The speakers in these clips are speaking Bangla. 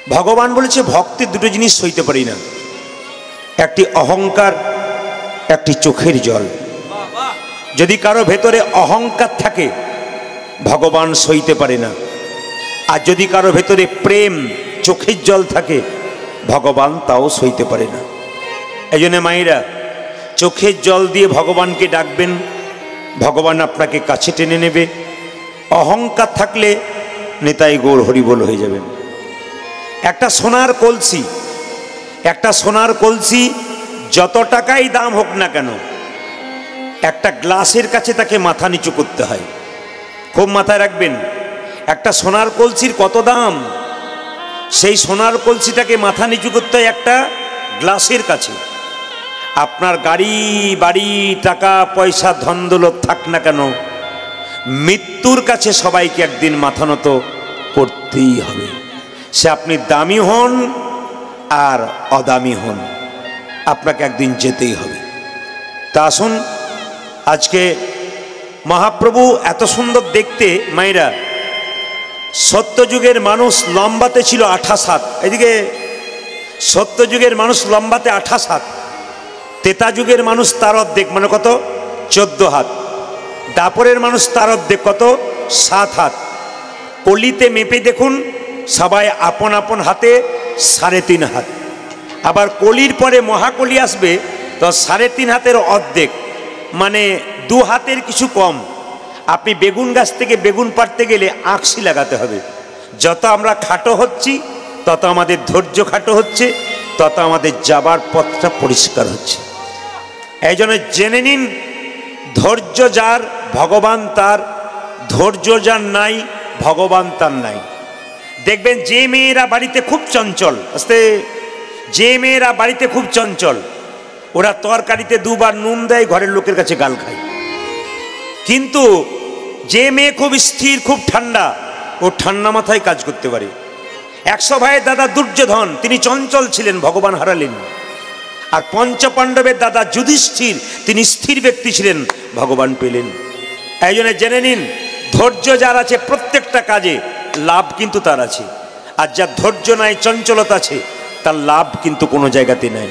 ভগবান বলেছে ভক্তের দুটো জিনিস সইতে পারি না, একটি অহংকার, একটি চোখের জল। যদি কারো ভেতরে অহংকার থাকে ভগবান সইতে পারে না, আর যদি কারো ভেতরে প্রেম চোখের জল থাকে ভগবান তাও সইতে পারে না। এই জন্য মায়েরা চোখের জল দিয়ে ভগবানকে ডাকবেন, ভগবান আপনাকে কাছে টেনে নেবে। অহংকার থাকলে নেতাই গৌর হরিবোল হয়ে যাবেন। একটা সোনার কলসি, একটা সোনার কলসি যত টাকাই দাম হোক না কেন একটা গ্লাসের কাছে তাকে মাথা নিচু করতে হয়। খুব মাথায় রাখবেন, একটা সোনার কলসির কত দাম, সেই সোনার কলসিটাকে মাথা নিচু করতে হয় একটা গ্লাসের কাছে। আপনার গাড়ি বাড়ি টাকা পয়সা ধন দৌলত থাক না কেন মৃত্যুর কাছে সবাইকে একদিন মাথা নত করতেই হবে। সে আপনি দামি হন আর অদামি হন, আপনাকে একদিন যেতেই হবে। তা আসুন, আজকে মহাপ্রভু এত সুন্দর দেখতে মায়েরা। সত্যযুগের মানুষ লম্বাতে ছিল 28 হাত, এদিকে সত্যযুগের মানুষ লম্বাতে 28 হাত, তেতা যুগের মানুষ তার অর্ধেক মানে কত 14 হাত, দাপরের মানুষ তার অর্ধেক কত 7 হাত। কলিতে মেপে দেখুন সবাই আপন আপন হাতে 3.5 হাত। আবার কলির পরে মহাকলি আসবে তো 3.5 হাতের অর্ধেক মানে 2 হাতের কিছু কম। আপনি বেগুন গাছ থেকে বেগুন পাড়তে গেলে আঁকশি লাগাতে হবে। যত আমরা খাটো হচ্ছি তত আমাদের ধৈর্য খাটো হচ্ছে, তত আমাদের যাবার পথটা পরিষ্কার হচ্ছে। এই জন্য জেনে নিন, ধৈর্য যার ভগবান তার, ধৈর্য যার নাই ভগবান তার নাই। দেখবেন যে মেয়েরা বাড়িতে খুব চঞ্চল, আস্তে, যে মেয়েরা বাড়িতে খুব চঞ্চল ওরা তরকারিতে 2 বার নুন দেয়, ঘরের লোকের কাছে গাল খায়। কিন্তু যে মেয়ে খুব স্থির খুব ঠান্ডা, ও ঠান্ডা মাথায় কাজ করতে পারে। 100 ভাইয়ের দাদা দুর্যোধন তিনি চঞ্চল ছিলেন, ভগবান হারালেন। আর পঞ্চপাণ্ডবের দাদা যুধিষ্ঠির তিনি স্থির ব্যক্তি ছিলেন, ভগবান পেলেন। এই জন্য জেনে নিন, ধৈর্য যার আছে প্রত্যেকটা কাজে লাভ কিন্তু তার আছে, আর যার ধৈর্য নাই চঞ্চলতা আছে তার লাভ কিন্তু কোনো জায়গাতে নাই।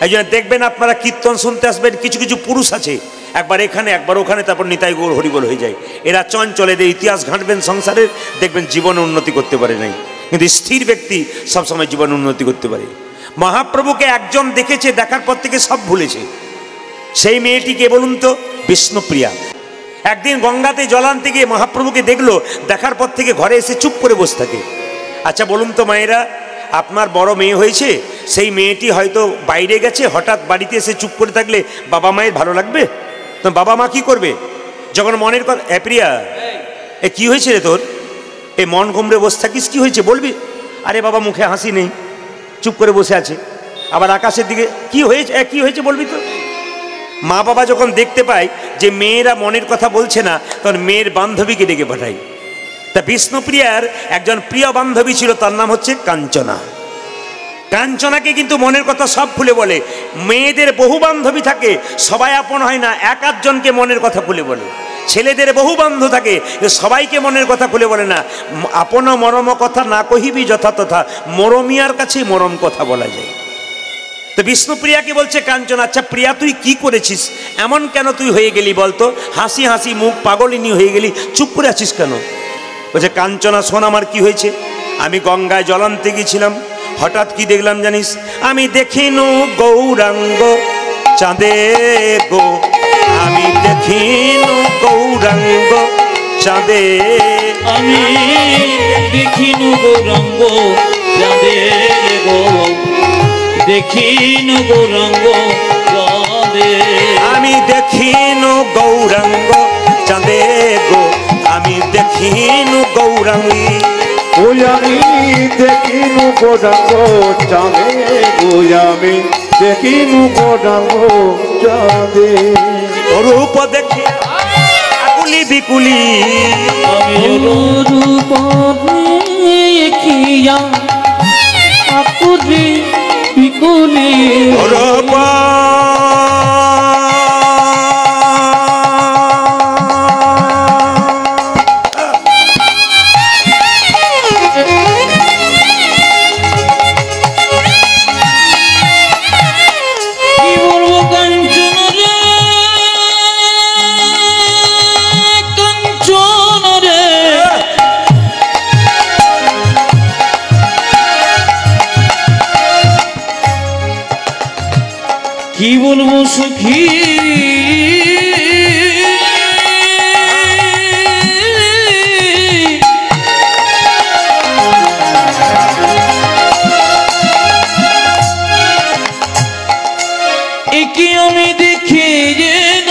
এই জন্য দেখবেন আপনারা কীর্তন শুনতে আসবেন, কিছু কিছু পুরুষ আছে একবার এখানে একবার ওখানে, তারপর নিতাই গৌর হরিবোল হয়ে যায়। এরা চঞ্চল, এদের ইতিহাস ঘাঁটবেন সংসারের, দেখবেন জীবনে উন্নতি করতে পারে নাই। কিন্তু স্থির ব্যক্তি সবসময় জীবনে উন্নতি করতে পারে। মহাপ্রভুকে একজন দেখেছে, দেখার পর থেকে সব ভুলেছে। সেই মেয়েটি কে বলুন তো? বিষ্ণুপ্রিয়া। একদিন গঙ্গাতে জল আনতে গিয়ে মহাপ্রভুকে দেখলো, দেখার পর থেকে ঘরে এসে চুপ করে বসে থাকে। আচ্ছা বলুন তো মায়েরা, আপনার বড় মেয়ে হয়েছে, সেই মেয়েটি হয়তো বাইরে গেছে, হঠাৎ বাড়িতে এসে চুপ করে থাকলে বাবা মায়ের ভালো লাগবে? তো বাবা মা কি করবে যখন মনের কথা, এ প্রিয়া এ কি হয়েছে রে তোর, এ মন ঘুমড়ে বসে থাকিস, কি হয়েছে বলবি? আরে বাবা মুখে হাসি নেই, চুপ করে বসে আছে। আবার আকাশের দিকে কি হয়েছে, কি হয়েছে বলবি তো? মা বাবা যখন দেখতে পায় যে মেয়েরা মনের কথা বলছে না, তখন মেয়ের বান্ধবীকে ডেকে পাঠায়। তা বিষ্ণুপ্রিয়ার একজন প্রিয় বান্ধবী ছিল, তার নাম হচ্ছে কাঞ্চনা। কাঞ্চনাকে কিন্তু মনের কথা সব খুলে বলে। মেয়েদের বহু বান্ধবী থাকে, সবাই আপন হয় না, 1-8 মনের কথা খুলে বলে। ছেলেদের বহু বান্ধব থাকে, সবাইকে মনের কথা খুলে বলে না। আপন মরম কথা না কহিবি যথা তথা, মরমিয়ার কাছে মরম কথা বলা যায়। তো বিষ্ণুপ্রিয়াকে বলছে কাঞ্চনা, আচ্ছা প্রিয়া তুই কি করেছিস, এমন কেন তুই হয়ে গেলি বলতো, হাসি হাসি মুখ পাগলিনী হয়ে গেলি, চুপ করে আছিস কেন? বলছে কাঞ্চনা শোন আমার কি হয়েছে। আমি গঙ্গায় জল আনতে গিয়েছিলাম, হঠাৎ কি দেখলাম জানিস? আমি দেখিনু গৌরাঙ্গ চাঁদে গো, আমি দেখিনু গৌরাঙ্গ চাঁদে, আমি দেখিনু গৌরাঙ্গ চাঁদে গো, দেখিনু গৌরাঙ্গ চাঁদে, আমি দেখিনু গৌরাঙ্গ চাঁদে গো, আমি দেখিনু গৌরাঙ্গী, ওই আমি দেখিনু গৌরাঙ্গ চাঁদে গো, আমি দেখিনু গৌরাঙ্গ চাঁদে। রূপ দেখে আকুলি বিকুলি, আমি রূপ দেখিয়া আকুলি বিকুলি, রূপ কি বলবো সখী একে আমি দেখে যেন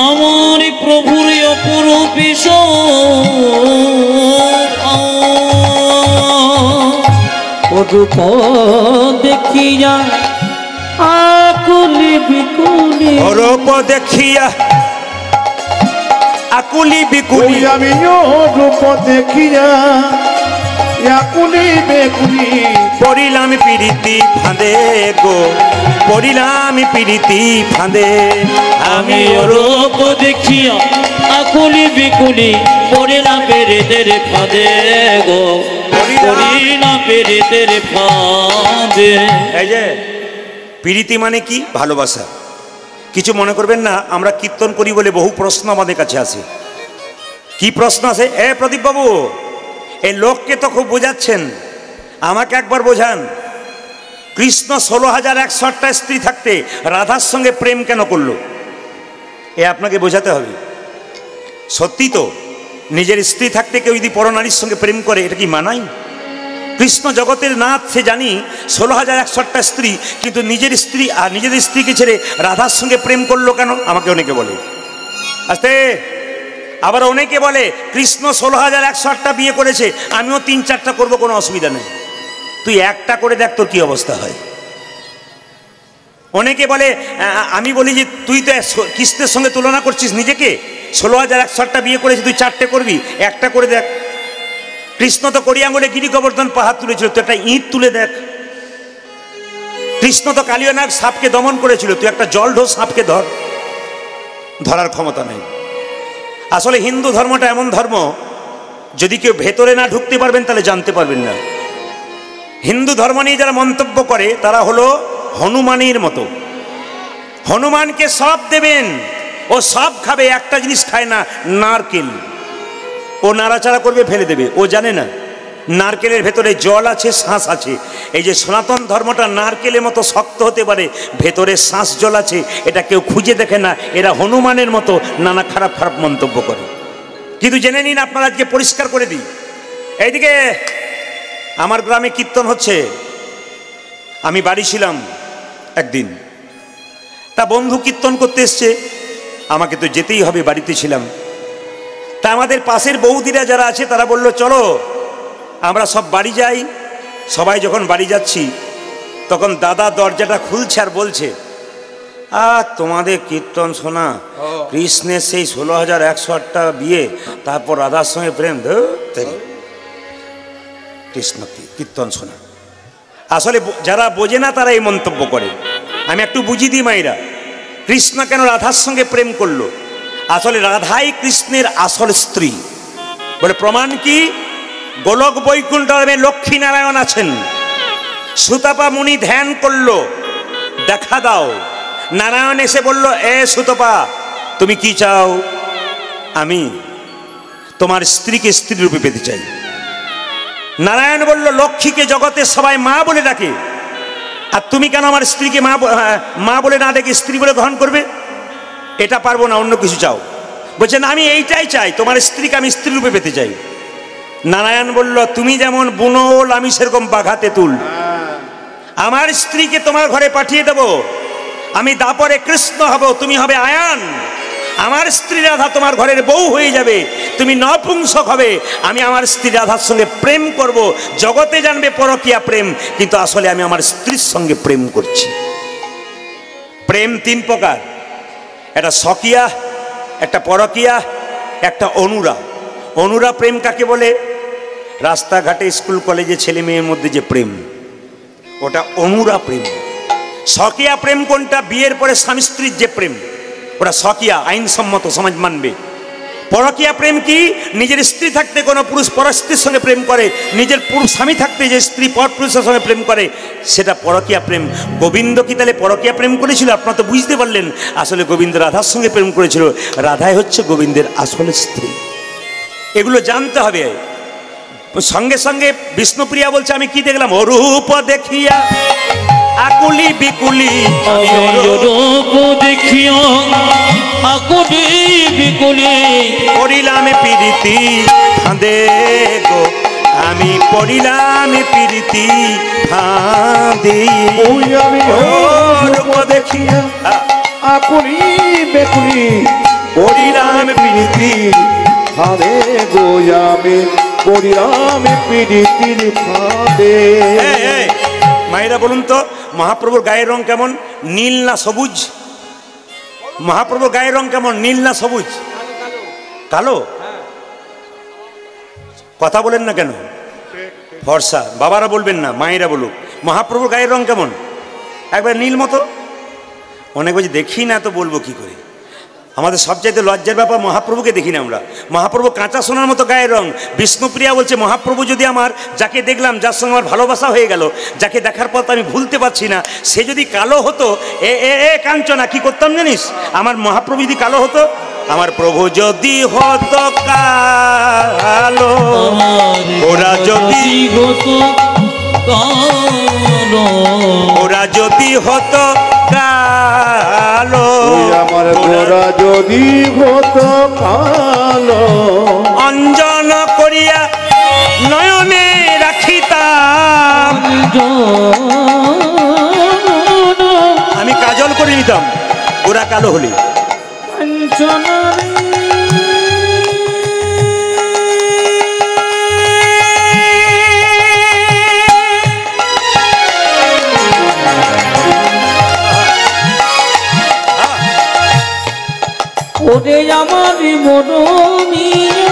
আমার প্রভুর অপরূপ রূপ দেখিয়া আকুলি বিকুলি রূপ দেখিয়া আকুলি বিকুলি আমি রূপ দেখিয়া আকুলি বেকুলি পড়িলাম পিরিতি ফাঁদে গো পড়িলাম পিরিতি ফাঁদে আমি রূপ দেখিয়া আকুলি বিকুলি পড়িলাম পেরেতের ফাঁদে গো পড়িলাম পেরেতের ফাঁদে। এই যে পিরিতি মানে কি? ভালোবাসা। কিছু মনে করবেন না, আমরা কীর্তন করি বলে বহু প্রশ্ন আমাদের কাছে আসে। কি প্রশ্ন আছে? প্রদীপ বাবু, এই লোককে তো খুব বোঝাচ্ছেন, আমাকে একবার বোঝান, কৃষ্ণ 16,108টা স্ত্রী থাকতে রাধার সঙ্গে প্রেম কেন করলো? আপনাকে বোঝাতে হবে। সত্যি তো, নিজের স্ত্রী থাকতে কেউ যদি পরনারীর সঙ্গে প্রেম করে, এটা কি মানায়? কৃষ্ণ জগতের নাথ, সে জানি 16,108টা স্ত্রী, কিন্তু নিজের স্ত্রী আর নিজেদের স্ত্রীকে ছেড়ে রাধার সঙ্গে প্রেম করলো কেন? আমাকে অনেকে বলে। আস্তে। আবার অনেকে বলে কৃষ্ণ 16,108টা বিয়ে করেছে, আমিও 3-4টা করবো, কোনো অসুবিধা নেই। তুই একটা করে দেখ তোর কি অবস্থা হয়। অনেকে বলে, আমি বলি যে তুই তো কৃষ্ণের সঙ্গে তুলনা করছিস নিজেকে, 16,108টা বিয়ে করেছে, তুই 4টে করবি, একটা করে দেখ। কৃষ্ণ তো কড়ি আঙুলে গিরি গোবর্ধন পাহাড় তুলেছিল, তুই একটা ইঁট তুলে দেখ। কৃষ্ণ তো কালিয়ানাগ সাপকে দমন করেছিল, তুই একটা জল ঢো সাপকে ধরার ক্ষমতা নেই। আসলে হিন্দু ধর্মটা এমন ধর্ম, যদি কেউ ভেতরে না ঢুকতে পারবেন তাহলে জানতে পারবেন না। হিন্দু ধর্ম নিয়ে যারা মন্তব্য করে তারা হলো হনুমানের মতো। হনুমানকে সব দেবেন, ও সব খাবে, একটা জিনিস খায় না, নারকেল। ও নাড়াচাড়া করবে, ফেলে দেবে। ও জানে না নারকেলের ভেতরে জল আছে, শ্বাস আছে। এই যে সনাতন ধর্মটা নারকেলের মতো শক্ত হতে পারে, ভেতরে শ্বাস জল আছে, এটা কেউ খুঁজে দেখে না। এরা হনুমানের মতো নানা খারাপ খারাপ মন্তব্য করে। কিন্তু জেনে নিন, আপনারা আজকে পরিষ্কার করে দিই। এইদিকে আমার গ্রামে কীর্তন হচ্ছে, আমি বাড়ি ছিলাম একদিন, তা বন্ধু কীর্তন করতে এসছে, আমাকে তো যেতেই হবে, বাড়িতে ছিলাম। তা আমাদের পাশের বৌদিরা যারা আছে তারা বলল, চলো আমরা সব বাড়ি যাই। সবাই যখন বাড়ি যাচ্ছি, তখন দাদা দরজাটা খুলছে আর বলছে, তোমাদের কীর্তন শোনা, কৃষ্ণের সেই 16,108টা বিয়ে, তারপর রাধার সঙ্গে প্রেম, কৃষ্ণ কীর্তন শোনা। আসলে যারা বোঝে না তারা এই মন্তব্য করে। আমি একটু বুঝিয়ে দিই মায়েরা, কৃষ্ণ কেন রাধার সঙ্গে প্রেম করলো? আসলে রাধাই কৃষ্ণের আসল স্ত্রী। বলে প্রমাণ কি? গোলক বৈকুণ্ঠ লক্ষ্মী নারায়ণ আছেন। সুতপা মুনি ধ্যান করলো, দেখা দাও। নারায়ণ এসে বলল, সুতপা তুমি কি চাও? আমি তোমার স্ত্রীকে স্ত্রী রূপে পেতে চাই। নারায়ণ বলল, লক্ষ্মীকে জগতে সবাই মা বলে ডাকে, আর তুমি কেন আমার স্ত্রীকে মা বলে না ডেকে স্ত্রী বলে গ্রহণ করবে? এটা পারবো না, অন্য কিছু চাও। বলছেন আমি এইটাই চাই, তোমার স্ত্রীকে আমি স্ত্রী রূপে পেতে চাই। নারায়ণ বলল, তুমি যেমন বুনোল, আমি সেরকম বাঘা তেঁতুল। আমার স্ত্রীকে তোমার ঘরে পাঠিয়ে দেব, আমি দাপরে কৃষ্ণ হব, তুমি হবে আয়ান। আমার স্ত্রী রাধা তোমার ঘরের বউ হয়ে যাবে, তুমি নপুংসক হবে। আমি আমার স্ত্রী রাধার সঙ্গে প্রেম করব, জগতে জানবে পরকীয়া প্রেম, কিন্তু আসলে আমি আমার স্ত্রীর সঙ্গে প্রেম করছি। প্রেম 3 প্রকার, একটা স্বকীয়া, একটা পরকীয়া, একটা অনুরা। অনুরা প্রেম কাকে বলে? রাস্তাঘাটে স্কুল কলেজে ছেলে মেয়ের মধ্যে যে প্রেম, ওটা অনুরা প্রেম। স্বকীয়া প্রেম কোনটা? বিয়ের পরে স্বামী স্ত্রীর যে প্রেম, ওটা স্বকীয়া, আইনসম্মত, সমাজ মানবে। পরকীয়া প্রেম কি? নিজের স্ত্রী থাকতে কোনো পুরুষ পর স্ত্রীর সঙ্গে প্রেম করে, নিজের পুরুষ স্বামী থাকতে যে স্ত্রী পর পুরুষের সঙ্গে প্রেম করে, সেটা পরকীয়া প্রেম। গোবিন্দ কি তাহলে পরকীয়া প্রেম করেছিল? আপনারা তো বুঝতে পারলেন, আসলে গোবিন্দ রাধার সঙ্গে প্রেম করেছিল। রাধাই হচ্ছে গোবিন্দের আসল স্ত্রী। এগুলো জানতে হবে। সঙ্গে সঙ্গে বিষ্ণুপ্রিয়া বলছে, আমি কি দেখলাম? অরূপ দেখিয়া আকুলি বিকুলি, রূপ দেখিয়া আকুলি বিকুলি পড়িলাম প্রীতি ফাঁদে গো, আমি পড়িলাম প্রীতি ফাঁদে। ওই আমি রূপ দেখিয়া আকুলি বেকুলি পড়িলাম প্রীতি। ফাঁদে গো, আমি পড়িলাম প্রীতির ফাঁদে। মায়েরা বলুন তো, মহাপ্রভুর গায়ের রং কেমন? নীল না সবুজ? মহাপ্রভুর গায়ের রং কেমন? নীল না সবুজ? কালো। কথা বলেন না কেন? ফর্সা। বাবারা বলবেন না, মায়েরা বলুক। মহাপ্রভুর গায়ের রং কেমন? একবার নীল মতো। অনেক বলছি দেখি না, তো বলবো কি করে? আমাদের সবচাইতে লজ্জার ব্যাপার, মহাপ্রভুকে দেখি না আমরা। মহাপ্রভু কাঁচা সোনার মতো গায়ের রং। বিষ্ণুপ্রিয়া বলছে, মহাপ্রভু যদি আমার, যাকে দেখলাম, যার সঙ্গে আমার ভালোবাসা হয়ে গেল, যাকে দেখার পর তো আমি ভুলতে পারছি না, সে যদি কালো হতো, এ কাঞ্চনা, কি করতাম জানিস? আমার মহাপ্রভু যদি কালো হতো, আমার প্রভু যদি হতো কালো, ওরা যদি হতো কালো, ওরা যদি হতো কালো, আমার গোরা যদি হতো কালো, অঞ্জন করিয়া নয়নে রাখিতাম, আমি কাজল করে নিতাম ওরা কালো হলে। ওরে আমার মরমিয়া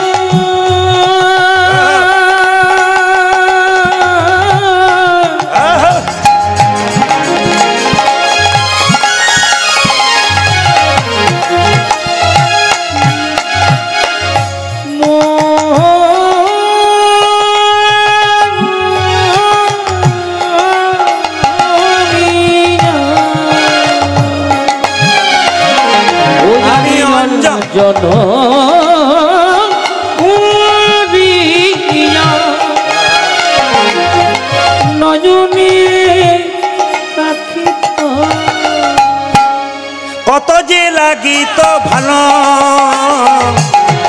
কত যে লাগিত ভালো,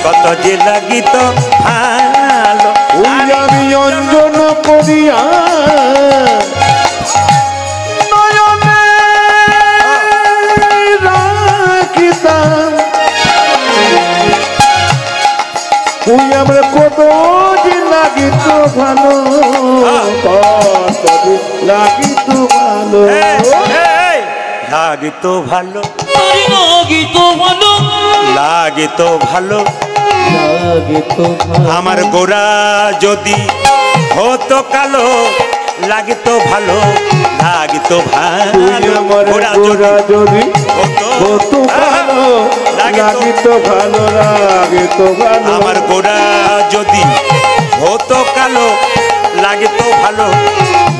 কত যে লাগিত ভালো, আমি অঞ্জন করিয়া নয়নে রাখিতাম, ওই আমরা কত যে লাগিত ভালো, কত যে লাগিত ভালো, লাগিত ভালো, লাগিত ভালো, লাগিত ভালো, লাগিত আমার গোরা যদি হতো কালো, লাগিত ভালো, লাগিত ভালো, আমার গোরা যদি হতো ভালো, লাগিত ভালো, লাগিত ভালো, আমার গোরা যদি হতো কালো, লাগিত ভালো,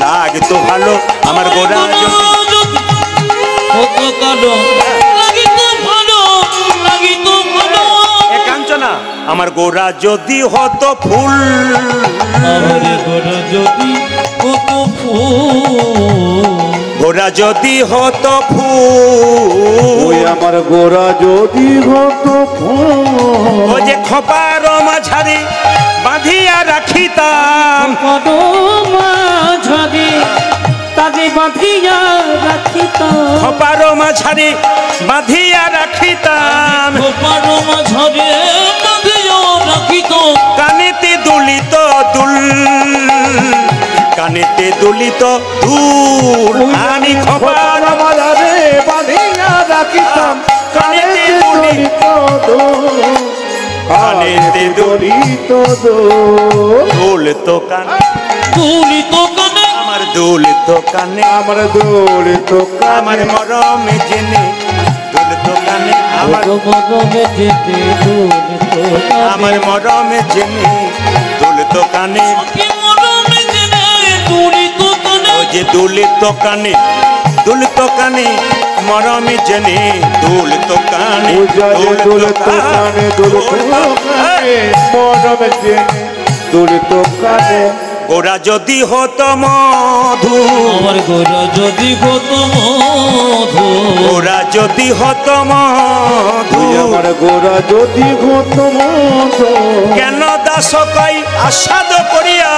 লাগিত ভালো, আমার গোরা যদি হতো কালো, লাগিত ভালো, লাগিত ভালো। এ কাঞ্চনা, আমার গোরা যদি হতো ফুল, আমার গোরা যদি হতো ফুল, গোরা যদি হতো ফুল, ওই আমার গোরা যদি হতো ফুল, ও যে খোপার মাঝারি বাঁধিয়া রাখিতাম, মাঝারি তাকে বাঁধিয়া রাখিতাম, খোপার মাঝারি বাঁধিয়া রাখিতাম, খোপার মাঝারি বাঁধিয়া রাখিতাম, কানেতে দুলিত দুল, কানেতে দুলিত দুল, আমি খোপার মাঝারে বাঁধিয়া রাখিতাম, কানেতে দুলিত দোল, কানেতে দলিত দুল তো কান, তুলিত কানে, আমার দুল তো কানে, আমার দোলিত আমার মরমে জেনে দুল তো কানে আমার মরমে যেতে দুল তো আমার মরমে জেনে দুল তো কানে মরমে জেনে দুল তো কানে ও যে দুল তো কানে দুল তো কানে মরমে জেনে দুল তো কানে দুল তো কানে দুল তো কানে মরমে জেনে দুল তো কানে গোরা যদি হতো মধু আমার গোরা যদি হতো মধু গোরা যদি হতো মধু আমার গোরা যদি হতো মধু কেন দাস কই আস্বাদ করিয়া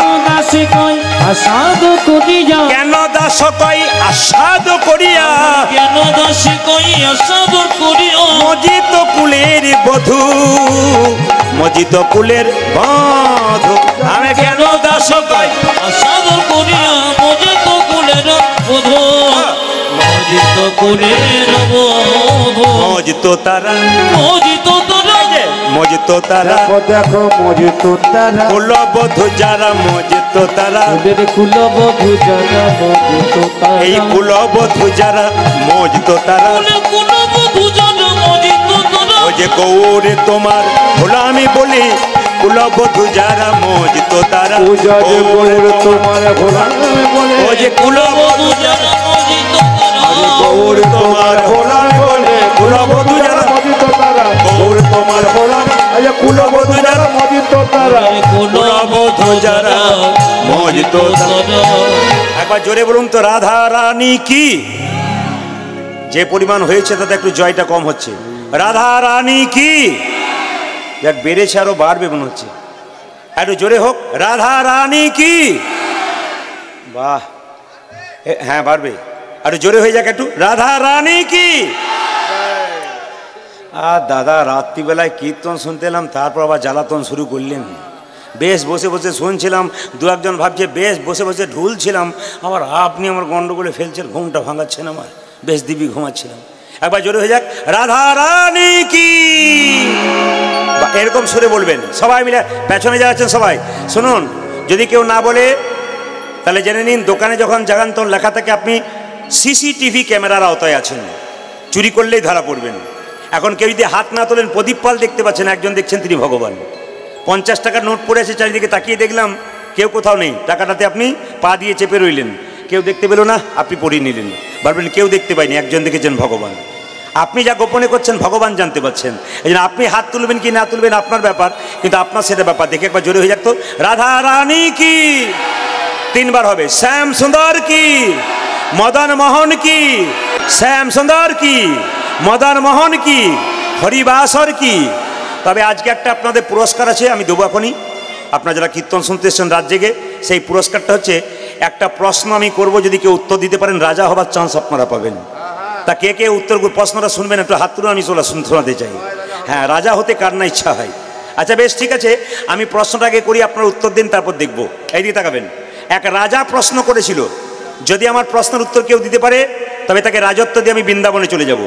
কেন দাসে কই আসাদ করিয়া কেন দাস কই আস্বাদ করিয়া কেন দাসে কই আসাদ করিয়া মজিত কুলের বধূ মজিত কুলের বধূ আমি কেন দাস কই আসাদ করিয়া মজিত কুলের বধূ মজিত কুলের বধূ মজিত তারা মজিত তোরা মজিত তারা দেখো দেখো মজিত তারা কুল বধূ যারা মজিত তারা ওদের কুলবধূ যারা মজিত তারা এই কুল বধূ যারা মজিত তারা কুলবধূ যারা মজিত তারা ও যে গৌরে তোমার হলো আমি বলি কুল বধূ যারা মজিত তারা পূজা যে গৌর তোমার ভোলা বলে ও যে কুল কুলবধূ যারা মজিত তারা গৌর তোমার ভোলা বলে কুল বধূ যারা মজিত তারা গৌর তোমার ভোলা আচ্ছা কুলবধূ যারা মজিত তারা কুলবধূ যারা মজিত তারা একবার জোরে বলুন তো রাধা রানী কি যে পরিমাণ হয়েছে তাতে একটু জয়টা কম হচ্ছে রাধা রানী কি যাক বেড়েছে আরো বাড়বে মনে হচ্ছে একটু জোরে হোক রাধা রানী কি বাহ হ্যাঁ বাড়বে একটু জোরে হয়ে যাক একটু রাধা রানী কি আর দাদা রাত্রিবেলায় কীর্তন শুনতে এলাম তারপর আবার জ্বালাতন শুরু করলেন বেশ বসে বসে শুনছিলাম দু একজন ভাবছে বেশ বসে বসে ঢুলছিলাম আবার আপনি আমার গন্ডগোলে ফেলছেন ঘুমটা ভাঙাচ্ছেন আমার বেশ দিবি ঘুমাচ্ছিলাম একবার জোরে হয়ে যাক রাধা রানী কি এরকম সুরে বলবেন সবাই মিলে পেছনে যাচ্ছেন সবাই শুনুন যদি কেউ না বলে তাহলে জেনে নিন দোকানে যখন জাগান তখন লেখা থাকে আপনি সিসিটিভি ক্যামেরার আওতায় আছেন চুরি করলেই ধরা পড়বেন এখন কেউ যদি হাত না তোলেন প্রদীপ পাল দেখতে পাচ্ছেন একজন দেখছেন তিনি ভগবান 50 টাকার নোট পড়ে আছে চারিদিকে তাকিয়ে দেখলাম কেউ কোথাও নেই টাকাটাতে আপনি পা দিয়ে চেপে রইলেন কেউ দেখতে পেল না আপনি পড়িয়ে নিলেন ভাবলেন কেউ দেখতে পায়নি একজন দেখেছেন ভগবান আপনি যা গোপনে করছেন ভগবান জানতে পারছেন এই জন্য আপনি হাত তুলবেন কি না তুলবেন আপনার ব্যাপার কিন্তু আপনার সেটা ব্যাপার দেখে একবার জোরে হয়ে যাক তো রাধা রানী কি 3 বার হবে শ্যাম সুন্দর কি মদন মোহন কি শ্যাম সুন্দর কি মদন মোহন কি হরিবাসর কি তবে আজকে একটা আপনাদের পুরস্কার আছে আমি দেবো এখনই আপনারা যারা কীর্তন শুনতে এসছেন রাত জেগে সেই পুরস্কারটা হচ্ছে একটা প্রশ্ন আমি করব যদি কেউ উত্তর দিতে পারেন রাজা হবার চান্স আপনারা পাবেন তা কে কে উত্তর প্রশ্নটা শুনবেন একটু হাত তুলে আমি শোনাতে চাই হ্যাঁ রাজা হতে কার না ইচ্ছা হয় আচ্ছা বেশ ঠিক আছে আমি প্রশ্নটাকে করি আপনারা উত্তর দিন তারপর দেখব এইদিকে তাকাবেন এক রাজা প্রশ্ন করেছিল যদি আমার প্রশ্নের উত্তর কেউ দিতে পারে তবে তাকে রাজত্ব দিয়ে আমি বৃন্দাবনে চলে যাব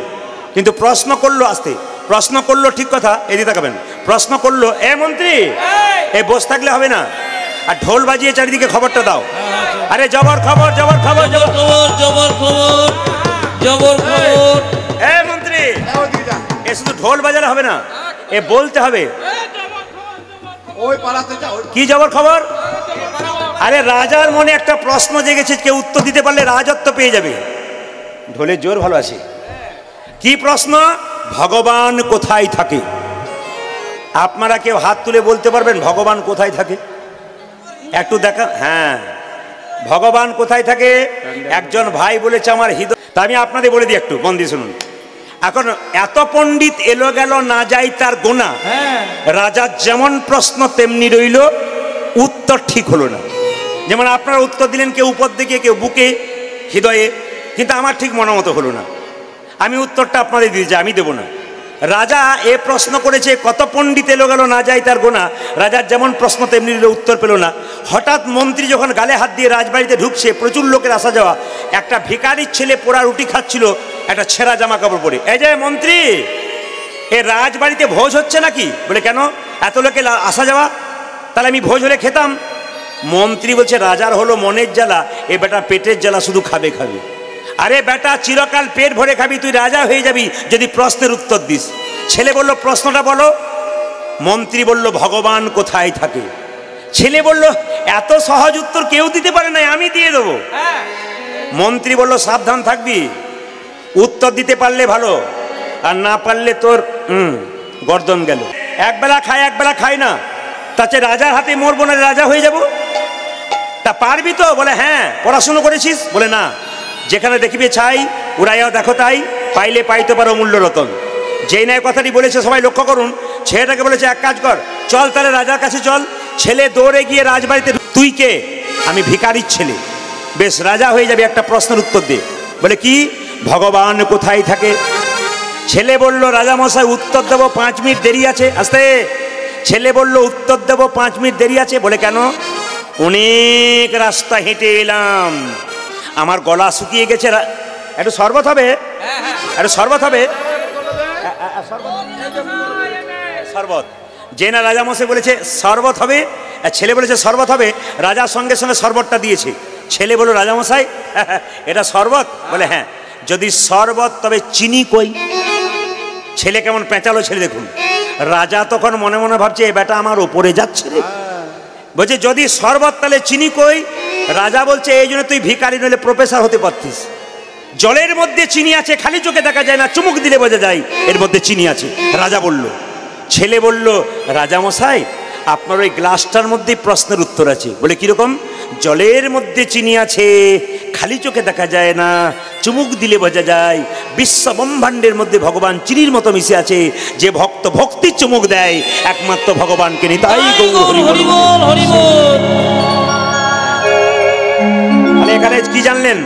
কিন্তু প্রশ্ন করলো আসতে প্রশ্ন করলো ঠিক কথা এদিকে তাকাবেন প্রশ্ন করলো এ মন্ত্রী এ বসে থাকলে হবে না আর ঢোল বাজিয়ে চারিদিকে খবরটা দাও আরে জবর খবর জবর খবর জবর খবর জবর খবর জবর খবর এ মন্ত্রী এ শুধু ঢোল বাজালে হবে না এ বলতে হবে কি জবর খবর আরে রাজার মনে একটা প্রশ্ন জেগেছে কেউ উত্তর দিতে পারলে রাজত্ব পেয়ে যাবে ঢোলের জোর ভালো আছে কি প্রশ্ন ভগবান কোথায় থাকে আপনারা কেউ হাত তুলে বলতে পারবেন ভগবান কোথায় থাকে একটু দেখা হ্যাঁ ভগবান কোথায় থাকে একজন ভাই বলেছে আমার হৃদয় তা আমি আপনাদের বলে দিই একটু মন দিয়ে শুনুন এখন এত পণ্ডিত এলো গেল না যাই তার গোনা রাজার যেমন প্রশ্ন তেমনি রইল উত্তর ঠিক হলো না যেমন আপনারা উত্তর দিলেন কেউ উপর দিকে কেউ বুকে হৃদয়ে কিন্তু আমার ঠিক মনোমতো হলো না আমি উত্তরটা আপনাদের দিতে চাই আমি দেবো না রাজা এ প্রশ্ন করেছে কত পণ্ডিত এলো গেল না যায় তার গোনা রাজার যেমন প্রশ্ন তেমনি উত্তর পেল না হঠাৎ মন্ত্রী যখন গালে হাত দিয়ে রাজবাড়িতে ঢুকছে প্রচুর লোকের আসা যাওয়া একটা ভিখারির ছেলে পোড়া রুটি খাচ্ছিল একটা ছেঁড়া জামা কাপড় পরে এই যে মন্ত্রী এ রাজবাড়িতে ভোজ হচ্ছে নাকি বলে কেন এত লোকের আসা যাওয়া তাহলে আমি ভোজ হলে খেতাম মন্ত্রী বলছে রাজার হলো মনের জ্বালা এ বেটা পেটের জ্বালা শুধু খাবে খাবে আরে বেটা, চিরকাল পেট ভরে খাবি, তুই রাজা হয়ে যাবি যদি প্রশ্নের উত্তর দিস। ছেলে বলল প্রশ্নটা বলো। মন্ত্রী বলল ভগবান কোথায় থাকে। ছেলে বলল এত সহজ উত্তর কেউ দিতে পারে না, আমি দিয়ে দেবো। মন্ত্রী বলল সাবধান থাকবি, উত্তর দিতে পারলে ভালো, আর না পারলে তোর গর্দন গেল। একবেলা খায় একবেলা খায় না, তাতে রাজার হাতে মরবো না, রাজা হয়ে যাব। তা পারবি তো? বলে হ্যাঁ। পড়াশুনো করেছিস? বলে না। যেখানে দেখিবে ছাই, উড়াইয়াও দেখো তাই, পাইলে পাইতে পারো মূল্য রতন। যেই ন্যায় কথাটি বলেছে সবাই লক্ষ্য করুন। ছেলেটাকে বলেছে এক কাজ কর, চল তাহলে রাজার কাছে চল। ছেলে দৌড়ে গিয়ে রাজবাড়িতে, তুই কে? আমি ভিখারির ছেলে। বেশ, রাজা হয়ে যাবে, একটা প্রশ্নের উত্তর দে। বলে কি? ভগবান কোথায় থাকে। ছেলে বলল রাজামশাই উত্তর দেবো, 5 মিনিট দেরি আছে। আসতে। ছেলে বলল উত্তর দেবো, 5 মিনিট দেরি আছে। বলে কেন? অনেক রাস্তা হেঁটে এলাম, আমার গলা শুকিয়ে গেছে। একটু শরবত হবে? একটু শরবত হবে? শরবত। যে না রাজামশাই বলেছে শরবত হবে, ছেলে বলেছে শরবত হবে, রাজার সঙ্গে সঙ্গে শরবতটা দিয়েছে। ছেলে বলল রাজামশাই এটা শরবত? বলে হ্যাঁ। যদি শরবত তবে চিনি কই? ছেলে কেমন পেঁচালো, ছেলে দেখুন। রাজা তখন মনে মনে ভাবছে এ বেটা আমার ওপরে যাচ্ছে রে। বলছে যদি শরবত তাহলে চিনি কই? রাজা বলছে এই জন্য তুই ভিখারি নইলে প্রফেসর হতে পারতিস। জলের মধ্যে চিনি আছে, খালি চোখে দেখা যায় না, চুমুক দিলে বোঝা যায় এর মধ্যে চিনি আছে। রাজা বলল। ছেলে বলল রাজামশাই আপনার ওই গ্লাসটার মধ্যে প্রশ্নের উত্তর আছে। বলে কিরকম? জলের মধ্যে চিনি আছে, খালি চোখে দেখা যায় না, চুমুক দিলে বোঝা যায়। বিশ্ব ব্রহ্মাণ্ডের মধ্যে ভগবান চিনির মতো মিশে আছে। যে ভক্ত ভক্তির চুমুক দেয় একমাত্র ভগবানকে নিয়ে, তাই গৌর হরি বল হরি বল। তাহলে এখানে কি জানলেন?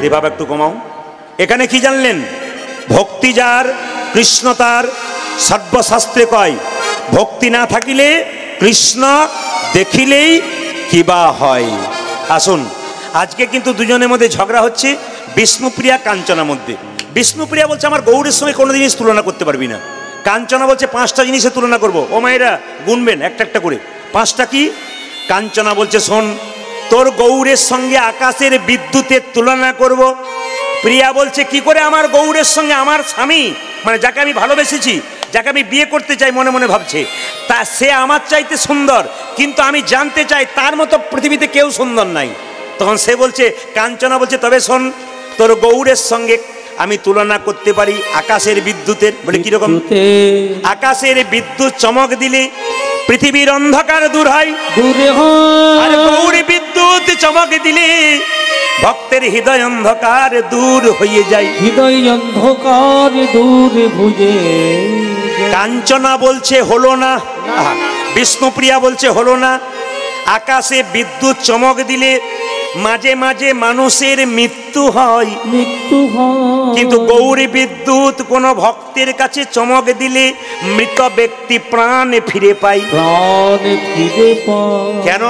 রে বাবা একটু কমাও। এখানে কি জানলেন? ভক্তি যার, কৃষ্ণ তার। সর্বশাস্ত্রে কয় ভক্তি না থাকিলে কৃষ্ণ দেখিলেই কিবা হয়। আসুন, আজকে কিন্তু দুজনের মধ্যে ঝগড়া হচ্ছে বিষ্ণুপ্রিয়া কাঞ্চনার মধ্যে। বিষ্ণুপ্রিয়া বলছে আমার গৌরের সঙ্গে কোনো জিনিস তুলনা করতে পারবি না। কাঞ্চনা বলছে 5টা জিনিসের তুলনা করব। ও মায়েরা গুনবেন একটা একটা করে। 5টা কি? কাঞ্চনা বলছে শোন, তোর গৌরের সঙ্গে আকাশের বিদ্যুতের তুলনা করব। প্রিয়া বলছে কি করে আমার গৌরের সঙ্গে? আমার স্বামী মানে যাকে আমি ভালোবেসেছি, যাকে আমি বিয়ে করতে চাই, মনে মনে ভাবছে তা সে আমার চাইতে সুন্দর, কিন্তু আমি জানতে চাই তার মতো পৃথিবীতে কেউ সুন্দর নাই। তখন সে বলছে, কাঞ্চনা বলছে তবে শোন, তোর গৌরের সঙ্গে আমি তুলনা করতে পারি আকাশের বিদ্যুতের। বলে কিরকম? আকাশের বিদ্যুৎ চমক দিলে পৃথিবীর অন্ধকার দূর হয়, আর গৌর বিদ্যুৎ চমক দিলে ভক্তের হৃদয় অন্ধকার দূর হয়ে যায়। হৃদয় অন্ধকার দূর বুঝে। কাঞ্চনা বলছে হলো না, বিষ্ণুপ্রিয়া বলছে হলো না। আকাশে বিদ্যুৎ চমক দিলে মাঝে মাঝে মানুষের মৃত্যু হয়, কিন্তু গৌরী বিদ্যুৎ কোন ভক্তের কাছে চমক দিলে মৃত ব্যক্তি প্রাণ ফিরে পায়। কেন?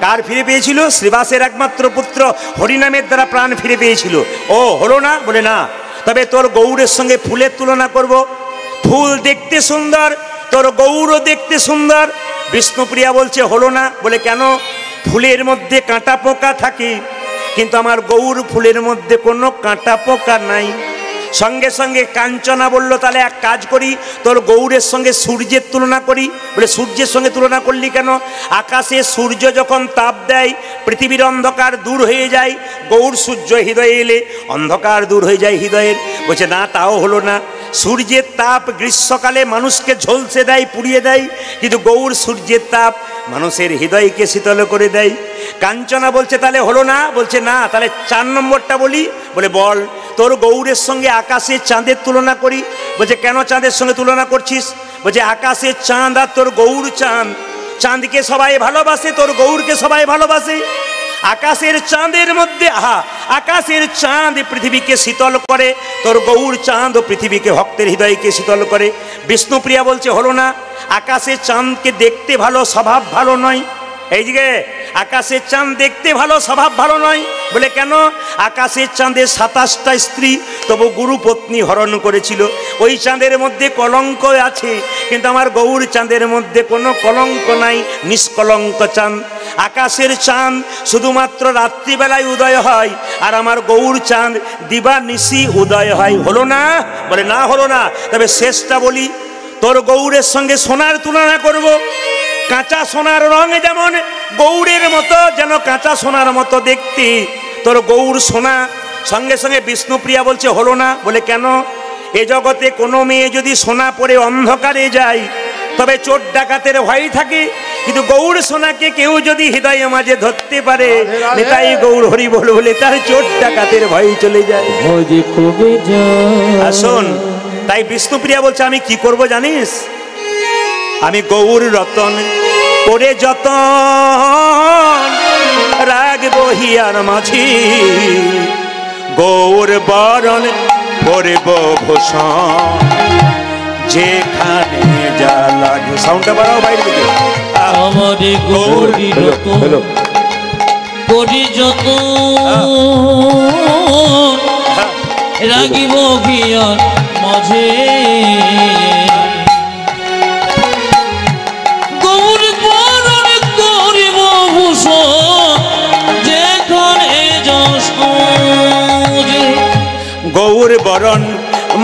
কার ফিরে পেয়েছিল? শ্রীবাসের একমাত্র পুত্র হরিনামের দ্বারা প্রাণ ফিরে পেয়েছিল। ও হলো না? বলে না। তবে তোর গৌরের সঙ্গে ফুলের তুলনা করব। ফুল দেখতে সুন্দর, তোর গৌরও দেখতে সুন্দর। বিষ্ণুপ্রিয়া বলছে হলো না। বলে কেন? ফুলের মধ্যে কাঁটা পোকা থাকে, কিন্তু আমার গৌর ফুলের মধ্যে কোনো কাঁটা পোকা নাই। সঙ্গে সঙ্গে কাঞ্চনা বলল তাহলে এক কাজ করি, তোর গৌরের সঙ্গে সূর্যের তুলনা করি। বলে সূর্যের সঙ্গে তুলনা করলি কেন? আকাশে সূর্য যখন তাপ দেয় পৃথিবীর অন্ধকার দূর হয়ে যায়, গৌর সূর্য হৃদয়ে এলে অন্ধকার দূর হয়ে যায় হৃদয়ের। বলছে না, তাও হলো না। সূর্যের তাপ গ্রীষ্মকালে মানুষকে ঝলসে দেয়, পুড়িয়ে দেয়, কিন্তু গৌর সূর্যের তাপ মানুষের হৃদয়কে শীতল করে দেয়। কাঞ্চনা বলছে তাহলে হলো না। বলছে না, তাহলে 4 নম্বরটা বলি। বলে বল। তোর গৌরের সঙ্গে আকাশের চাঁদের তুলনা করি। বলছে কেন চাঁদের সঙ্গে তুলনা করছিস? বলছে আকাশের চাঁদ আর তোর গৌর চাঁদ, চাঁদকে সবাই ভালোবাসে, তোর গৌরকে সবাই ভালোবাসে। আকাশের চাঁদের মধ্যে আকাশের চাঁদ পৃথিবীকে শীতল করে, তোর গৌর চাঁদ পৃথিবীকে ভক্তের হৃদয়কে শীতল করে। বিষ্ণুপ্রিয়া বলছে হলো না। আকাশের চাঁদকে দেখতে ভালো, স্বভাব ভালো নয়। এই যে আকাশের চাঁদ দেখতে ভালো, স্বভাব ভালো নয়। বলে কেন? আকাশের চাঁদের 27টা স্ত্রী তবু গুরু পত্নী হরণ করেছিল। ওই চাঁদের মধ্যে কলঙ্ক আছে, কিন্তু আমার গৌর চাঁদের মধ্যে কোনো কলঙ্ক নাই, নিষ্কলঙ্ক চাঁদ। আকাশের চাঁদ শুধুমাত্র রাত্রিবেলায় উদয় হয়, আর আমার গৌর চাঁদ দিবানিশি উদয় হয়। হলো না? বলে না, হলো না। তবে শেষটা বলি, তোর গৌরের সঙ্গে সোনার তুলনা করব। কাঁচা সোনার রং যেমন গৌরের মতো, যেন কাঁচা সোনার মতো দেখতে, তোর গৌর সোনা। সঙ্গে সঙ্গে বিষ্ণুপ্রিয়া বলছে হলো না। বলে কেন? এ জগতে কোনো মেয়ে যদি সোনা পরে অন্ধকারে যায় তবে চোর ডাকাতের ভয় থাকে, কিন্তু গৌর সোনাকে কেউ যদি হৃদয়ে মাঝে ধরতে পারে, নেতাই গৌর হরি বল বলে তার চোর ডাকাতের ভয় চলে যায়। আসুন, তাই বিষ্ণুপ্রিয়া বলছে আমি কি করব জানিস? আমি গৌর রতন করে যতন রাখবো হিয়ার মাঝি, গৌর বরণ করব ভূষণ, যেখানে যা লাগে। সাউন্ডটা বাড়াও বাইরে দিকে। আমারে গৌরী রতন করি যতন রাখিব হিয়ার মাঝে, গৌর বরণ করিব ভূষণ, যেখানে যা সাজে। গৌর বরণ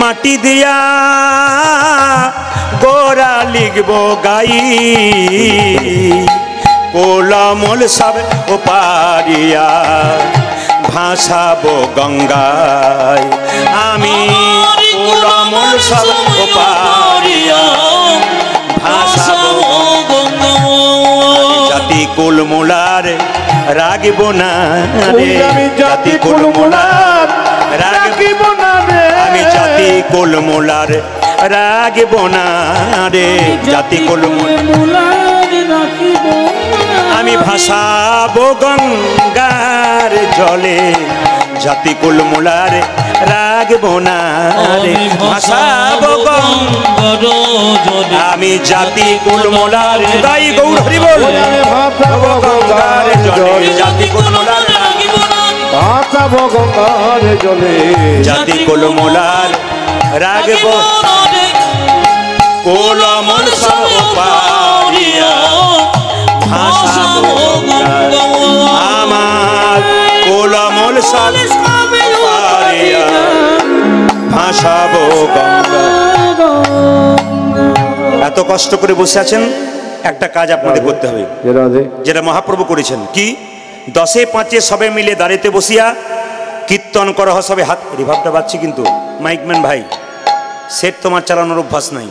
মাটি দিয়া গোরা লিখব গাই, কোলামল সব ওপারিয়া ভাসাবো গঙ্গায়। আমি কোলামল সব ওপারিয়া ভাসাবো গঙ্গায়। জাতি কুলমুলার রাগিব না রে, জাতি কুলমুলার রাগিব না রে, আমি জাতি কুলমুলার রাগিব না রে, জাতি কুলমুলার রাগিব। আমি ভাসাবো গঙ্গার জলে, জাতি কুলমুলার রাগিব না রে, ভাসাবো গঙ্গার জলে। আমি জাতি কুলমুলার দাই গৌর হরি বল, ভাসাবো গঙ্গার জলে, জাতি কুলমুলার রাগিব না, ভাসাবো গঙ্গার জলে, জাতি কুলমুলার রাগিব। কোলমল সব পারিয়া ভাসাবো গঙ্গা, আমার কোলমল সব পারিয়া ভাসাবো গঙ্গা। এত কষ্ট করে বসে আছেন, একটা কাজ আপনাদের করতে হবে, যেটা মহাপ্রভু করেছেন। কি? 10-5 সবে মিলে দাঁড়িতে বসিয়া কীর্তন করহ সবে হাত। রিভাবটা বাজছে কিন্তু মাইকম্যান ভাই, সেট তোমার চালানোর অভ্যাস নাই।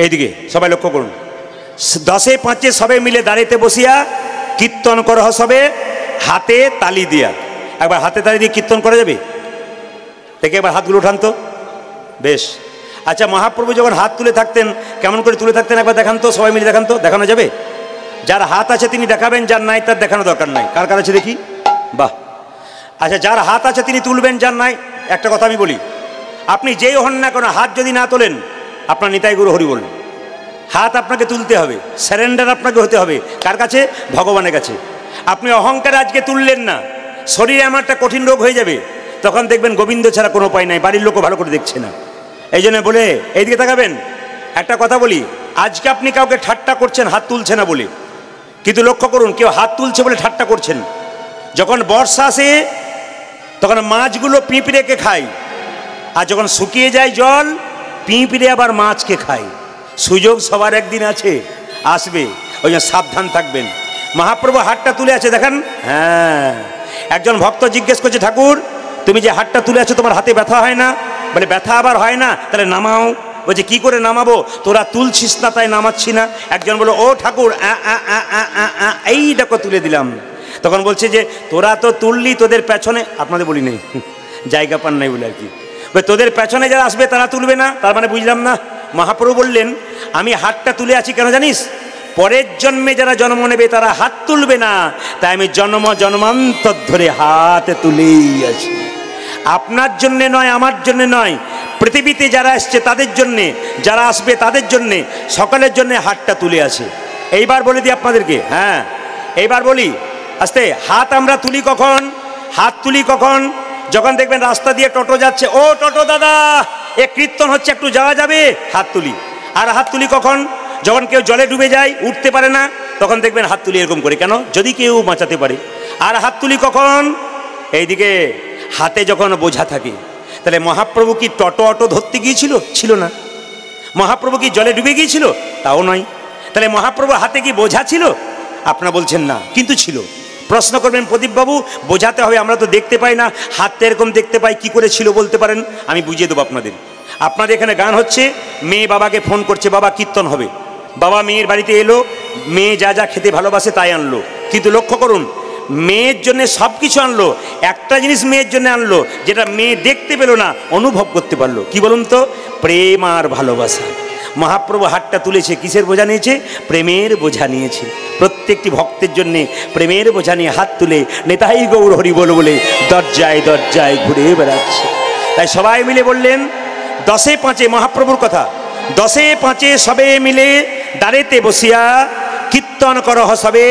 এইদিকে সবাই লক্ষ্য করুন। 10-5 সবে মিলে দাঁড়িতে বসিয়া কীর্তন করহ সবে হাতে তালি দিয়া। একবার হাতে তালি দিয়ে কীর্তন করা যাবে? দেখে একবার হাতগুলো উঠান তো। বেশ। আচ্ছা, মহাপ্রভু যখন হাত তুলে থাকতেন কেমন করে তুলে থাকতেন একবার দেখান তো, সবাই মিলে দেখান তো। দেখানো যাবে? যার হাত আছে তিনি দেখাবেন, যার নাই তার দেখানো দরকার নাই। কার কার আছে দেখি? বাহ। আচ্ছা, যার হাত আছে তিনি তুলবেন, যার নাই। একটা কথা আমি বলি, আপনি যেই হন না কেন, হাত যদি না তোলেন আপনার নিতাই গুরু হরি বলুন। হাত আপনাকে তুলতে হবে, স্যারেন্ডার আপনাকে হতে হবে। কার কাছে? ভগবানের কাছে। আপনি অহংকার আজকে তুললেন না, শরীরে আমার একটা কঠিন রোগ হয়ে যাবে, তখন দেখবেন গোবিন্দ ছাড়া কোনো উপায় নাই, বাড়ির লোকও ভালো করে দেখছে না। এই জন্য বলে এইদিকে তাকাবেন। একটা কথা বলি, আজকে আপনি কাউকে ঠাট্টা করছেন হাত তুলছে না বলে, কিন্তু লক্ষ্য করুন কেউ হাত তুলছে বলে ঠাট্টা করছেন। যখন বর্ষা আসে তখন মাছগুলো পিঁপড়েকে খায়, আর যখন শুকিয়ে যায় জল, পিঁপড়ে আবার মাছকে খায়। সুযোগ সবার একদিন আছে, আসবে, ওই জন্য সাবধান থাকবেন। মহাপ্রভু হাতটা তুলে আছে দেখেন। হ্যাঁ, একজন ভক্ত জিজ্ঞেস করছে, ঠাকুর তুমি যে হাতটা তুলে আছো তোমার হাতে ব্যথা হয় না? বলে ব্যথা আবার হয় না, তাহলে নামাও। বলছে কি করে নামাবো? তোরা তুলছিস না তাই নামাচ্ছি না। একজন বলো, ও ঠাকুর এই দেখো তুলে দিলাম। তখন বলছে যে তোরা তো তুললি, তোদের পেছনে, আপনাদের বলি নেই, জায়গা পান নাই বলে আর কি, তোদের পেছনে যারা আসবে তারা তুলবে না। তার মানে বুঝলাম না। মহাপ্রভু বললেন আমি হাতটা তুলে আছি কেন জানিস? পরের জন্মে যারা জন্ম নেবে তারা হাত তুলবে না, তাই আমি জন্মান্তর ধরে হাত তুলেই আছি। আপনার জন্যে নয়, আমার জন্যে নয়, পৃথিবীতে যারা আসছে তাদের জন্যে, যারা আসবে তাদের জন্যে, সকলের জন্যে হাতটা তুলে আছে। এইবার বলে দিই আপনাদেরকে। হ্যাঁ, এইবার বলি আস্তে। হাত আমরা তুলি কখন? হাত তুলি কখন? যখন দেখবেন রাস্তা দিয়ে টোটো যাচ্ছে, ও টোটো দাদা এ কীর্তন হচ্ছে একটু যাওয়া যাবে, হাত তুলি। আর হাত তুলি কখন? যখন কেউ জলে ডুবে যায়, উঠতে পারে না, তখন দেখবেন হাত তুলি এরকম করে, কেন? যদি কেউ বাঁচাতে পারে। আর হাত তুলি কখন? এইদিকে হাতে যখন বোঝা থাকে। তাহলে মহাপ্রভু কি টোটো অটো ধরতে গিয়েছিল? ছিল না। মহাপ্রভু কি জলে ডুবে গিয়েছিল? তাও নয়। তাহলে মহাপ্রভু হাতে কি বোঝা ছিল? আপনারা বলছেন না, কিন্তু ছিল। প্রশ্ন করবেন প্রদীপবাবু বোঝাতে হবে, আমরা তো দেখতে পাই না, হাতটা এরকম দেখতে পাই, কি করে ছিল বলতে পারেন? আমি বুঝিয়ে দেবো আপনাদের। আপনাদের এখানে গান হচ্ছে, মেয়ে বাবাকে ফোন করছে, বাবা কীর্তন হবে। বাবা মেয়ের বাড়িতে এলো, মেয়ে যা যা খেতে ভালোবাসে তাই আনলো। কিন্তু লক্ষ্য করুন, মেয়ের জন্য সব কিছু আনলো, একটা জিনিস মেয়ের জন্য আনলো যেটা মেয়ে দেখতে পেল না, অনুভব করতে পারলো। কি বলুন তো? প্রেম আর ভালোবাসা। মহাপ্রভু হাতটা তুলেছে, কিসের বোঝা নিয়েছে? প্রেমের বোঝা নিয়েছে। প্রত্যেকটি ভক্তের জন্যে প্রেমের বোঝা নিয়ে হাত তুলে নেতাই গৌর হরি বল বলে দরজায় দরজায় ঘুরে বেড়াচ্ছে। তাই সবাই মিলে বললেন 10-5 মহাপ্রভুর কথা, 10-5 সবে মিলে দাঁড়েতে বসিয়া কীর্তন করহ সবে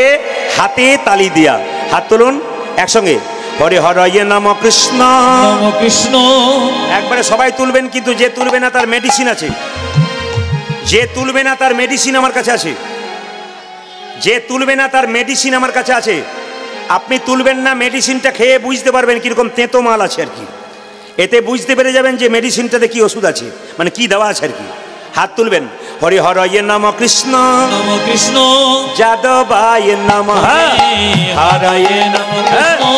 হাতে তালি দিয়া। হাত তুলুন একসঙ্গে, হরে হরয়ে নম কৃষ্ণ নম কৃষ্ণ। একবারে সবাই তুলবেন, কিন্তু যে তুলবে না তার মেডিসিন আছে। যে তুলবে না তার মেডিসিন আমার কাছে আছে। যে তুলবে না তার মেডিসিন আমার কাছে আছে। আপনি তুলবেন না, মেডিসিনটা খেয়ে বুঝতে পারবেন কিরকম তেঁতো মাল আছে আর কি। এতে বুঝতে পেরে যাবেন যে মেডিসিনটাতে কি ওষুধ আছে, মানে কি দেওয়া আছে আর কি। হাত তুলবেন, হরি হরয়ে নম কৃষ্ণ নম কৃষ্ণ যাদবায় নমঃ হরয়ে নম কৃষ্ণ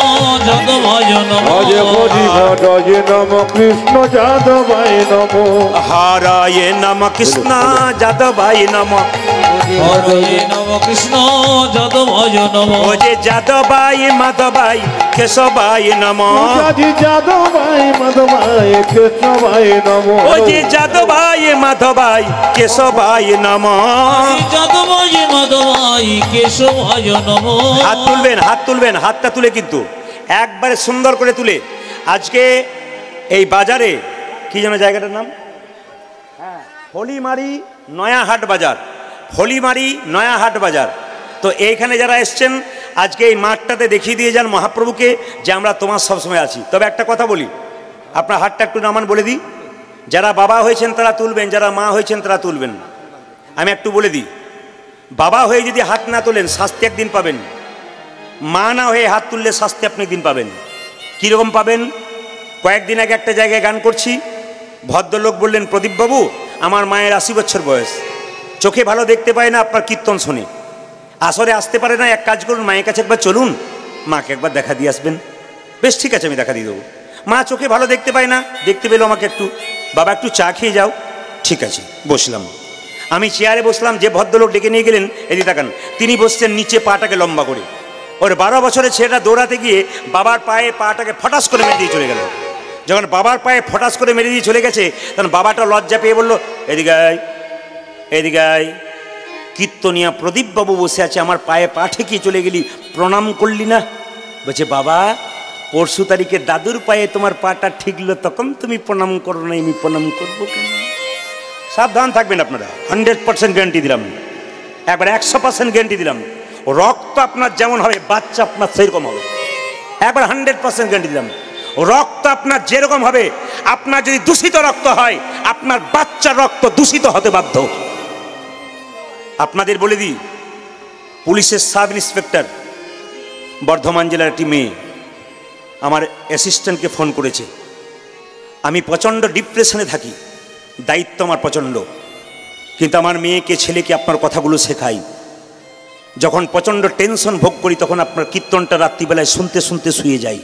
যাদবায় নমঃ। অজে হরি হরয়ে নম কৃষ্ণ যাদবায় নম। হরয়ে নম কৃষ্ণ যাদবায় নমঃ। হরয়ে নম কৃষ্ণ যাদবায় নমঃ। ও যে যাদবায় মাধবায় কেশবায় নমঃ। রাজি যাদবায় মাধবায় কৃষ্ণবায় নম। ও যে যাদবায় মাধবায় কেশবায় নমঃ। যাদবায় মাধবায় কেশবায় নমঃ। হাত তুলবেন, হাত তুলবেন, হাতটা তুলে কিন্তু একবারে সুন্দর করে তুলে। আজকে এই বাজারে কি যেন জায়গাটার নাম? হ্যাঁ, হলিমারি নয়াহাট বাজার। হলিমারি নয়াহাট বাজার। তো এইখানে যারা এসছেন আজকে এই মাঠটাতে দেখিয়ে দিয়ে যান মহাপ্রভুকে যে আমরা তোমার সবসময় আছি। তবে একটা কথা বলি, আপনার হাতটা একটু নামান বলে দিই। যারা বাবা হয়েছেন তারা তুলবেন, যারা মা হয়েছেন তারা তুলবেন। আমি একটু বলে দিই, বাবা হয়ে যদি হাত না তোলেন শাস্তি একদিন পাবেন। মা না হয়ে হাত তুললে শাস্তি আপনি একদিন পাবেন। কীরকম পাবেন? কয়েকদিন আগে একটা জায়গায় গান করছি, ভদ্রলোক বললেন, প্রদীপবাবু আমার মায়ের 80 বছর বয়স, চোখে ভালো দেখতে পায় না, আপনার কীর্তন শুনে আসরে আসতে পারে না। এক কাজ করুন, মায়ের কাছে একবার চলুন, মাকে একবার দেখা দিয়ে আসবেন। বেশ ঠিক আছে, আমি দেখা দিয়ে দেবো। মা চোখে ভালো দেখতে পায় না, দেখতে পেলো আমাকে একটু, বাবা একটু চা খেয়ে যাও। ঠিক আছে, বসলাম। আমি চেয়ারে বসলাম, যে ভদ্রলোক ডেকে নিয়ে গেলেন এদিকে তাকান, তিনি বসছেন নিচে পাটাকে লম্বা করে। ওর 12 বছরের ছেলেটা দৌড়াতে গিয়ে বাবার পায়ে পাটাকে ফটাস করে মেরে দিয়ে চলে গেল। যখন বাবার পায়ে ফটাস করে মেরে দিয়ে চলে গেছে, তখন বাবাটা লজ্জা পেয়ে বলল, এদিকে আয়, এদিকে আয়। কীর্তনিয়া প্রদীপবাবু বসে আছে, আমার পায়ে পা ঠেকিয়ে চলে গেলি, প্রণাম করলি না? বলছে, বাবা পরশু তারিখে দাদুর পায়ে তোমার পাটা ঠিকলো, তখন তুমি প্রণাম করো না, আমি প্রণাম করবো কেন? সাবধান থাকবেন আপনারা, 100% গ্যারান্টি দিলাম, একবার 100% গ্যারান্টি দিলাম। রক্ত আপনার যেমন হবে, বাচ্চা আপনার সেরকম হবে, একবার 100% গ্যারান্টি দিলাম। রক্ত আপনার যেরকম হবে, আপনার যদি দূষিত রক্ত হয়, আপনার বাচ্চার রক্ত দূষিত হতে বাধ্য। আপনাদের বলে দিই, পুলিশের সাব ইন্সপেক্টর বর্ধমান জেলার একটি মেয়ে আমার অ্যাসিস্ট্যান্টকে ফোন করেছে, আমি প্রচণ্ড ডিপ্রেশনে থাকি, দায়িত্ব আমার প্রচণ্ড, কিন্তু আমার মেয়েকে ছেলেকে আপনার কথাগুলো শেখাই। যখন প্রচণ্ড টেনশন ভোগ করি, তখন আপনার কীর্তনটা রাত্রিবেলায় শুনতে শুনতে শুয়ে যাই।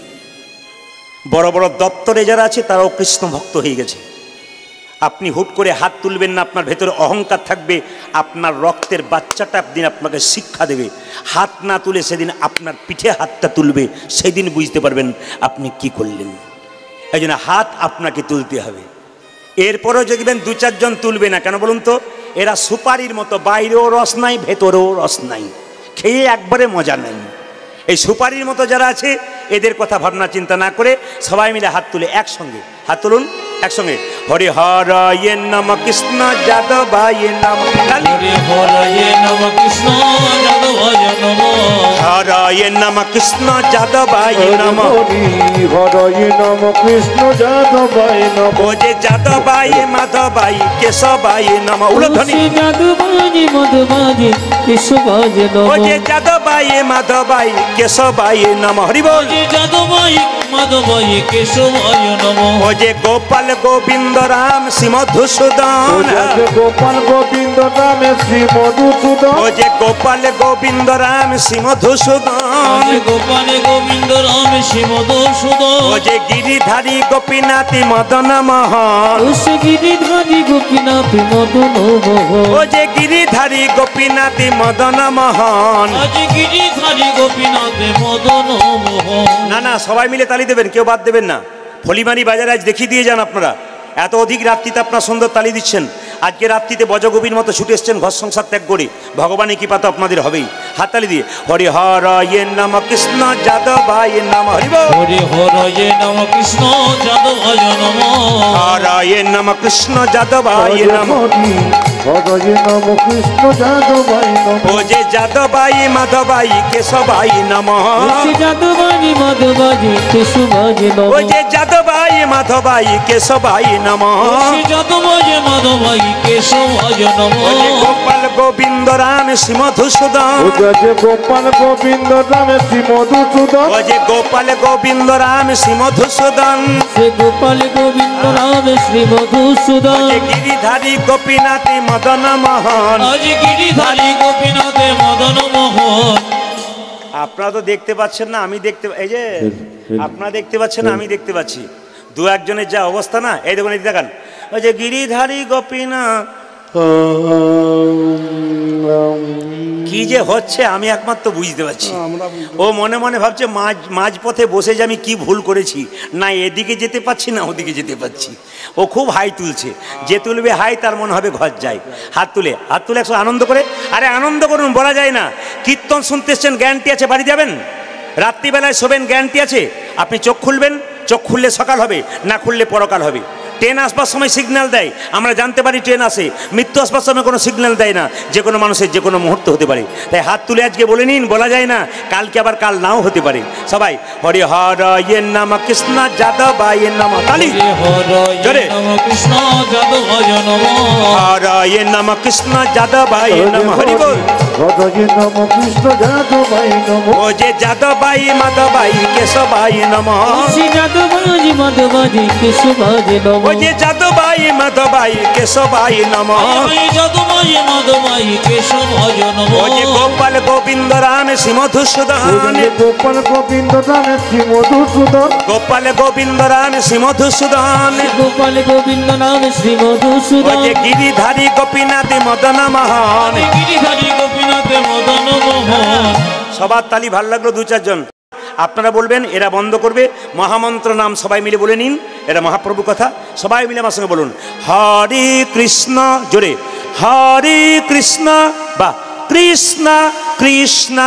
বড় বড় দপ্তরে যারা আছে তারাও কৃষ্ণ ভক্ত হয়ে গেছে। আপনি হুট করে হাত তুলবেন না, আপনার ভেতরে অহংকার থাকবে, আপনার রক্তের বাচ্চাটা একদিন আপনাকে শিক্ষা দেবে। হাত না তুলে সেদিন আপনার পিঠে হাতটা তুলবে, সেদিন বুঝতে পারবেন আপনি কি করলেন। এই জন্য হাত আপনাকে তুলতে হবে। এরপরও দেখবেন 2-4 জন তুলবে না, কেন বলুন তো? এরা সুপারির মতো, বাইরেও রস নাই, ভেতরেও রস নাই, খেয়ে একবারে মজা নাই। এই সুপারির মতো যারা আছে, এদের কথা ভাবনা চিন্তা না করে সবাই মিলে হাত তুলে একসঙ্গে, হাত তুলুন, একসঙ্গে হরি হরয়ে নম কৃষ্ণ যাদবায় নম। হরে হরে নম কৃষ্ণ যাদবায় নম। হরয়ে নম কৃষ্ণ যাদবায় নম। হরয়ে নম কৃষ্ণ যাদবায় নম। ও যে যাদবায় মাধবায় কেশবায় নম। উলধ্বনি। যাদবায় মাধবায় কেশবায় নম। ও যে যাদবায় মাধবায় কেশবায় নম। হরি বল। যাদবায় মাধবায় কেশবায় নম। ও যে গোপাল গোবিন্দ রাম শ্রী মধুসূদন। গোপাল গোবিন্দ রামে শ্রী মধুসূদন। ও যে গোপাল গোবিন্দ রাম শ্রী মধুসূদন। গোপাল গোবিন্দ রাম শ্রী মধুসূদন। ও যে গিরিধারী গোপীনাথী মদন মোহন। গিরিধারী গোপীনাথ মদন মোহন। ও যে গিরিধারী গোপীনাথী মদন মোহন। আজ গিরিধারী গোপীনাথ মদন মোহন। না না, সবাই মিলে তালি দেবেন, কেউ বাদ দেবেন না। ফলিমারি বাজারে আজ দেখিয়ে দিয়ে যান আপনারা। এত অধিক রাত্রিতে আপনারা সুন্দর তালি দিচ্ছেন। আজকে রাত্রিতে বজগবীর মতো ছুটে এসছেন ঘর সংসার ত্যাগ করে। ভগবানের কৃপা তো আপনাদের হবেই। হাততালি দিয়ে হরি হরয়ে নম কৃষ্ণ যাদবায় নম। হরি বল। হরে হরে নম কৃষ্ণ যাদবায় নম। হরয়ে নম কৃষ্ণ যাদবায় নম। হরয়ে নম কৃষ্ণ যাদবায় নম। ও যে যাদবায় মাধবায় কেশবায় নম। যাদবায় মাধবায় কেশবায় নম। ও যে যাদবায় মাধবায় কেশবায় নম। যাদবায় মাধবায় কেশবায় নম। ও যে গোপাল গোবিন্দ রাম শ্রী মধুসূদন। গোপাল গোবিন্দ রামে শ্রী মধুসূদন। ও যে গোপাল গোবিন্দ রাম শ্রী মধুসূদন। সে গোপাল গোবিন্দ রাম শ্রী মধুসূদন। যে গিরিধারী গোপীনাথী মদন মোহন। আজ গিরিধারী গোপীনাথ মদন মোহন। আপনারা তো দেখতে পাচ্ছেন না, আমি দেখতে, এই যে আপনারা দেখতে পাচ্ছেন না, আমি দেখতে পাচ্ছি। দু একজনের যা অবস্থা না, এই দেখুন, এই দেখান, ওই যে গিরিধারী গোপীনাথ। কি যে হচ্ছে আমি একমাত্র বুঝতে পারছি। ও মনে মনে ভাবছে মাঝপথে বসে যে আমি কি ভুল করেছি, না এদিকে যেতে পারছি না ওদিকে যেতে পারছি। ও খুব হাই তুলছে, যে তুলবে হাই তার মনে হবে ঘর যায়। হাত তুলে একশো আনন্দ করে। আরে আনন্দ করুন, বলা যায় না। কীর্তন শুনতে এসছেন, গ্যারান্টি আছে বাড়ি যাবেন। রাত্রিবেলায় শোবেন, গ্যারান্টি আছে আপনি চোখ খুলবেন, চোখ খুললে সকাল হবে, না খুললে পরকাল হবে। ট্রেন আসবার সময় সিগন্যাল দেয়, আমরা জানতে পারি ট্রেন আসে। মৃত্যু আসবার সময় কোনো সিগন্যাল দেয় না, যে কোনো মানুষের যে কোনো মুহূর্ত হতে পারে। তাই হাত তুলে আজকে বলে নিন, বলা যায় না, কালকে আবার কাল নাও হতে পারে। সবাই হরি হরয়ে নম কৃষ্ণ যাদবায় নম। তালি জোরে। কৃষ্ণ যাদবায় নম। হরয়ে নম কৃষ্ণ যাদবায় নম। হরি বল। হরয়ে নম কৃষ্ণ যাদবায় নম। ও যে যাদবায় মাধবায় কেশবায় নম। যাদবায় মাধবায় কেশবায় নম। ও যে যাদবায় মাধবায় কেশবায় নম। যাদবায় মাধবায় কেশবায় নম। ও যে গোপাল গোবিন্দ রাম শ্রী মধুসূদন। গোপাল গোবিন্দ রামে শ্রী মধুসূদন। গোপাল গোবিন্দ রাম শ্রী মধুসূদন। গোপাল গোবিন্দ রাম শ্রী ও মধুসূদন। যে গিরিধারী গোপীনাথী মদন মোহন। গিরিধারী গোপীনাথ মদন মোহন। সবার তালি ভাল লাগলো, দু চারজন। আপনারা বলবেন, এরা বন্ধ করবে। মহামন্ত্র নাম সবাই মিলে বলে নিন, এটা মহাপ্রভু কথা। সবাই মিলে আমার সঙ্গে বলুন, হরে কৃষ্ণ, জোরে, হরে কৃষ্ণ বা কৃষ্ণ কৃষ্ণ